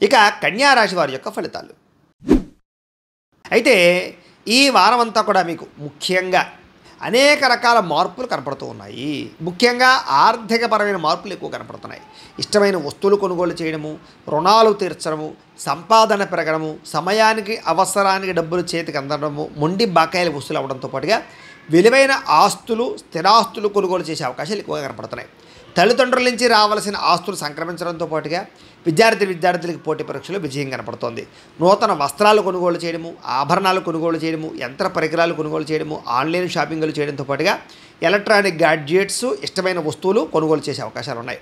ఇక కన్యా రాశి వారి యొక్క ఫలితాలు. అయితే ఈ వారం అంతా కూడా మీకు ముఖ్యంగా అనేక రకాల మార్పులు కనపడుతూ ఉన్నాయి. ముఖ్యంగా ఆర్థికపరమైన మార్పులు ఎక్కువ కనపడుతున్నాయి. ఇష్టమైన వస్తువులు కొనుగోలు చేయడము, రుణాలు తీర్చడము, సంపాదన పెరగడము, సమయానికి అవసరానికి డబ్బులు చేతికి అందడము, మొండి బకాయిలు వసూలు అవ్వడంతో పాటుగా విలువైన ఆస్తులు, స్థిరాస్తులు కొనుగోలు చేసే అవకాశాలు ఎక్కువగా కనపడుతున్నాయి. తల్లిదండ్రుల నుంచి రావాల్సిన ఆస్తులు సంక్రమించడంతో పాటుగా విద్యార్థులకు పోటీ పరీక్షలో విజయం కనపడుతోంది. నూతన వస్త్రాలు కొనుగోలు చేయడము, ఆభరణాలు కొనుగోలు చేయడము, యంత్ర పరికరాలు కొనుగోలు చేయడము, ఆన్లైన్ షాపింగ్లు చేయడంతో పాటుగా ఎలక్ట్రానిక్ గ్యాడ్జెట్స్, ఇష్టమైన వస్తువులు కొనుగోలు చేసే అవకాశాలు ఉన్నాయి.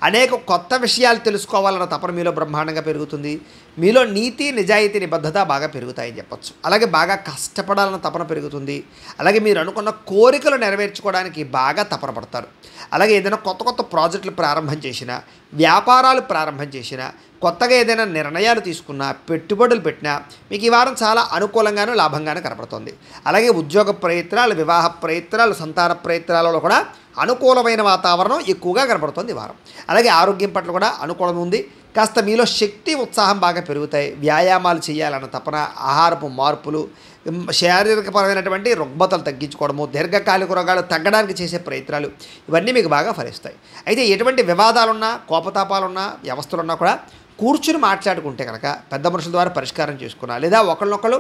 అనేక కొత్త విషయాలు తెలుసుకోవాలన్న తపన మీలో బ్రహ్మాండంగా పెరుగుతుంది. మీలో నీతి, నిజాయితీ, నిబద్ధత బాగా పెరుగుతాయని చెప్పచ్చు. అలాగే బాగా కష్టపడాలన్న తపన పెరుగుతుంది. అలాగే మీరు అనుకున్న కోరికలు నెరవేర్చుకోవడానికి బాగా తపన పడతారు. అలాగే ఏదైనా కొత్త ప్రాజెక్టులు ప్రారంభం చేసినా, వ్యాపారాలు ప్రారంభం చేసినా, కొత్తగా ఏదైనా నిర్ణయాలు తీసుకున్నా, పెట్టుబడులు పెట్టినా మీకు ఈ వారం చాలా అనుకూలంగానూ లాభంగానూ కనపడుతుంది. అలాగే ఉద్యోగ ప్రయత్నాలు, వివాహ ప్రయత్నాలు, సంతాన ప్రయత్నాలలో కూడా అనుకూలమైన వాతావరణం ఎక్కువగా కనపడుతుంది ఈ వారం. అలాగే ఆరోగ్యం పట్ల కూడా అనుకూలంగా ఉంది. కాస్త మీలో శక్తి, ఉత్సాహం బాగా పెరుగుతాయి. వ్యాయామాలు చేయాలన్న తపన, ఆహారపు మార్పులు, శారీరకపరమైనటువంటి రుగ్మతలు తగ్గించుకోవడము, దీర్ఘకాలిక రోగాలు తగ్గడానికి చేసే ప్రయత్నాలు ఇవన్నీ మీకు బాగా ఫలిస్తాయి. అయితే ఎటువంటి వివాదాలున్నా, కోపతాపాలున్నా, వ్యవస్థలున్నా కూడా కూర్చుని మాట్లాడుకుంటే కనుక పెద్ద మనుషుల ద్వారా పరిష్కారం చేసుకున్నా, లేదా ఒకళ్ళనొకళ్ళు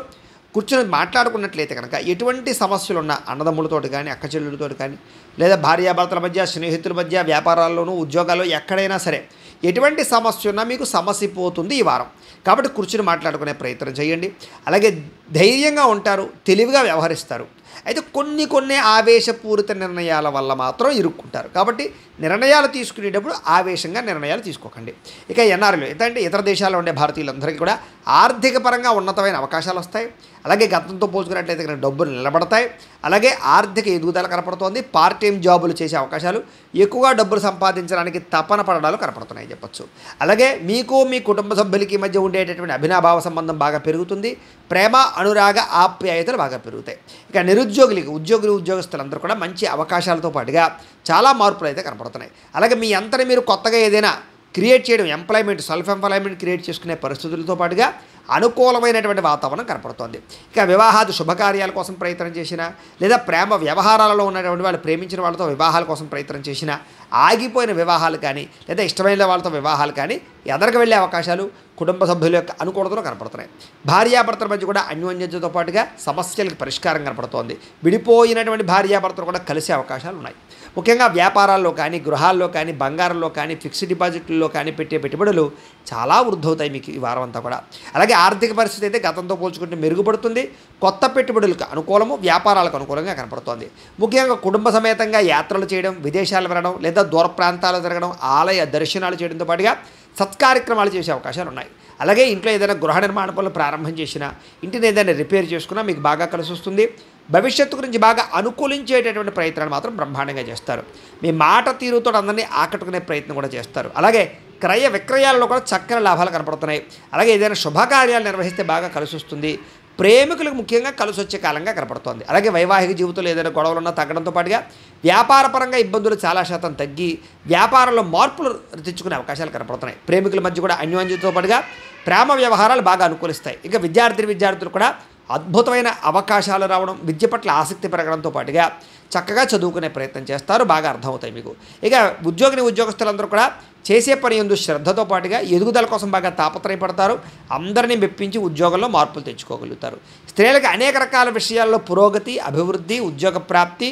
కూర్చొని మాట్లాడుకున్నట్లయితే కనుక ఎటువంటి సమస్యలున్నా అన్నదమ్ములతోటి కానీ, అక్క చెల్లెలతోటి కానీ, లేదా భార్యాభర్తల మధ్య, స్నేహితుల మధ్య, వ్యాపారాల్లోనూ, ఉద్యోగాల్లో ఎక్కడైనా సరే ఎటువంటి సమస్య ఉన్నా మీకు సమస్య పోతుంది ఈ వారం. కాబట్టి కూర్చుని మాట్లాడుకునే ప్రయత్నం చేయండి. అలాగే ధైర్యంగా ఉంటారు, తెలివిగా వ్యవహరిస్తారు. అయితే కొన్ని ఆవేశపూరిత నిర్ణయాల వల్ల మాత్రం ఇరుక్కుంటారు. కాబట్టి నిర్ణయాలు తీసుకునేటప్పుడు ఆవేశంగా నిర్ణయాలు తీసుకోకండి. ఇక ఎన్ఆర్ఐలు ఏంటంటే ఇతర దేశాల్లో ఉండే భారతీయులందరికీ కూడా ఆర్థిక పరంగా ఉన్నతమైన అవకాశాలు వస్తాయి. అలాగే గతంతో పోల్చుకున్నట్లయితే కనుక డబ్బులు నిలబడతాయి. అలాగే ఆర్థిక ఎదుగుదల కనపడుతోంది. పార్ట్ టైం జాబులు చేసే అవకాశాలు, ఎక్కువగా డబ్బులు సంపాదించడానికి తపన పడడాలు కనపడుతున్నాయి చెప్పచ్చు. అలాగే మీకు, మీ కుటుంబ సభ్యులకి మధ్య ఉండేటటువంటి అభినాభావ సంబంధం బాగా పెరుగుతుంది. ప్రేమ, అనురాగ, ఆప్యాయతలు బాగా పెరుగుతాయి. ఇక ఉద్యోగస్తులందరూ కూడా మంచి అవకాశాలతో పాటుగా చాలా మార్పులు అయితే కనపడుతున్నాయి. అలాగే మీ అంతని మీరు కొత్తగా ఏదైనా క్రియేట్ చేయడం, సెల్ఫ్ ఎంప్లాయ్మెంట్ క్రియేట్ చేసుకునే పరిస్థితులతో పాటుగా అనుకూలమైనటువంటి వాతావరణం కనపడుతోంది. ఇక వివాహాది శుభకార్యాల కోసం ప్రయత్నం చేసినా, లేదా ప్రేమ వ్యవహారాలలో ఉన్నటువంటి వాళ్ళు ప్రేమించిన వాళ్ళతో వివాహాల కోసం ప్రయత్నం చేసినా, ఆగిపోయిన వివాహాలు కానీ, లేదా ఇష్టమైన వాళ్ళతో వివాహాలు కానీ ఎదరికి వెళ్ళే అవకాశాలు కుటుంబ సభ్యుల యొక్క అనుకూలతలు కనపడుతున్నాయి. భార్యాభర్తల మధ్య కూడా అన్యోన్యతతో పాటుగా సమస్యలకు పరిష్కారం కనపడుతోంది. విడిపోయినటువంటి భార్యాభర్తలు కూడా కలిసే అవకాశాలు ఉన్నాయి. ముఖ్యంగా వ్యాపారాల్లో కానీ, గృహాల్లో కానీ, బంగారంలో కానీ, ఫిక్స్డ్ డిపాజిట్లలో కానీ పెట్టే పెట్టుబడులు చాలా వృద్ధవుతాయి మీకు ఈ వారం అంతా కూడా. అలాగే ఆర్థిక పరిస్థితి అయితే గతంతో పోల్చుకుంటే మెరుగుపడుతుంది. కొత్త పెట్టుబడులకు అనుకూలము, వ్యాపారాలకు అనుకూలంగా కనపడుతోంది. ముఖ్యంగా కుటుంబ సమేతంగా యాత్రలు చేయడం, విదేశాలు వెళ్ళడం, లేదా దూర ప్రాంతాలు తిరగడం, ఆలయ దర్శనాలు చేయడంతో పాటుగా సత్కార్యక్రమాలు చేసే అవకాశాలు ఉన్నాయి. అలాగే ఇంట్లో ఏదైనా గృహ నిర్మాణ పనులు ప్రారంభం చేసినా, ఇంటిని ఏదైనా రిపేర్ చేసుకున్నా మీకు బాగా కలిసి వస్తుంది. భవిష్యత్తు గురించి బాగా అనుకూలించేటటువంటి ప్రయత్నాలు మాత్రం బ్రహ్మాండంగా చేస్తారు. మీ మాట తీరుతో అందరినీ ఆకట్టుకునే ప్రయత్నం కూడా చేస్తారు. అలాగే క్రయ విక్రయాలలో కూడా చక్కని లాభాలు కనపడుతున్నాయి. అలాగే ఏదైనా శుభకార్యాలు నిర్వహిస్తే బాగా కలిసి వస్తుంది. ప్రేమికులకు ముఖ్యంగా కలిసి వచ్చే కాలంగా కనపడుతోంది. అలాగే వైవాహిక జీవితంలో ఏదైనా గొడవలున్నా తగ్గడంతో పాటుగా వ్యాపారపరంగా ఇబ్బందులు చాలా శాతం తగ్గి వ్యాపారంలో మార్పులు తెచ్చుకునే అవకాశాలు కనపడుతున్నాయి. ప్రేమికుల మధ్య కూడా అన్యోన్యతతో పాటుగా ప్రేమ వ్యవహారాలు బాగా అనుకూలిస్తాయి. ఇక విద్యార్థులు కూడా అద్భుతమైన అవకాశాలు రావడం, విద్య పట్ల ఆసక్తి పెరగడంతో పాటుగా చక్కగా చదువుకునే ప్రయత్నం చేస్తారు. బాగా అర్థమవుతాయి మీకు. ఇక ఉద్యోగస్తులందరూ కూడా చేసే పని యందు శ్రద్ధతో పాటుగా ఎదుగుదల కోసం బాగా తాపత్రయపడతారు. అందరినీ మెప్పించి ఉద్యోగంలో మార్పులు తెచ్చుకోగలుగుతారు. స్త్రీలకు అనేక రకాల విషయాల్లో పురోగతి, అభివృద్ధి, ఉద్యోగ ప్రాప్తి,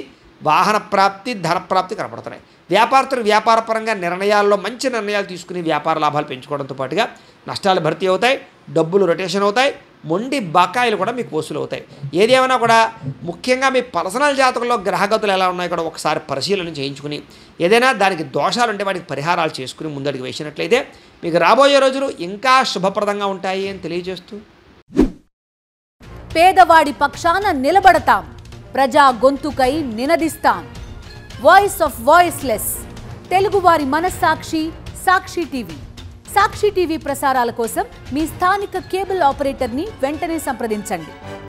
వాహన ప్రాప్తి, ధన ప్రాప్తి కనపడుతున్నాయి. వ్యాపారపరంగా నిర్ణయాల్లో మంచి నిర్ణయాలు తీసుకుని వ్యాపార లాభాలు పెంచుకోవడంతో పాటుగా నష్టాలు భర్తీ అవుతాయి, డబ్బులు రొటేషన్ అవుతాయి, మొండి బకాయిలు కూడా మీకు వసూలు అవుతాయి. ఏదేమైనా కూడా ముఖ్యంగా మీ పర్సనల్ జాతకంలో గ్రహగతులు ఎలా ఉన్నాయో కూడా ఒకసారి పరిశీలన చేయించుకుని ఏదైనా దానికి దోషాలు ఉంటే వాటికి పరిహారాలు చేసుకుని ముందడుగు వేసినట్లయితే మీకు రాబోయే రోజులు ఇంకా శుభప్రదంగా ఉంటాయి అని తెలియజేస్తూ, పేదవాడి పక్షాన నిలబడతాం, ప్రజా గొంతుకై నినదిస్తాం. వాయిస్ ఆఫ్ వాయిస్లెస్, తెలుగువారి మనస్సాక్షి, సాక్షి టీవీ. సాక్షి టీవీ ప్రసారాల కోసం మీ స్థానిక కేబుల్ ఆపరేటర్ని వెంటనే సంప్రదించండి.